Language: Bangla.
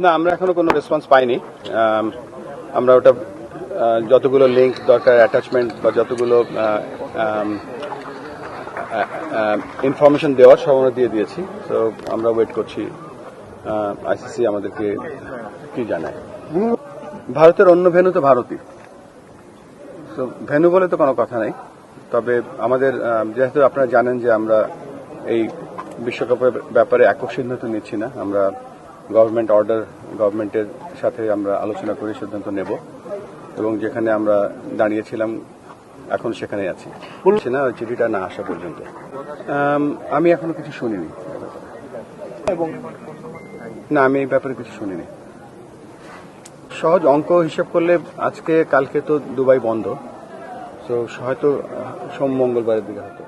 না, আমরা এখনো কোনো রেসপন্স পাইনি। আমরা ওটা যতগুলো লিঙ্ক দরকার, অ্যাটাচমেন্ট বা যতগুলো ইনফরমেশন দেওয়ার সব আমরা দিয়ে দিয়েছি। তো আমরা ওয়েট করছি আইসিসি আমাদেরকে কি জানায়। ভারতের অন্য ভেন্যু তো ভারতই, তো ভেন্যু বলে তো কোনো কথা নেই। তবে আমাদের যেহেতু আপনারা জানেন যে আমরা এই বিশ্বকাপের ব্যাপারে একক সিদ্ধান্ত নিচ্ছি না, আমরা গভর্নমেন্ট অর্ডার, গভর্নমেন্টের সাথে আমরা আলোচনা করে সিদ্ধান্ত নেব এবং যেখানে আমরা দাঁড়িয়েছিলাম এখন সেখানেই আছি। বলছি না, চিঠিটা না আসা পর্যন্ত আমি এখনো কিছু শুনিনি। না, আমি এই ব্যাপারে কিছু শুনিনি। সহজ অঙ্ক হিসেব করলে আজকে কালকে তো দুবাই বন্ধ, তো হয়তো সোম মঙ্গলবারের দিকে হতো।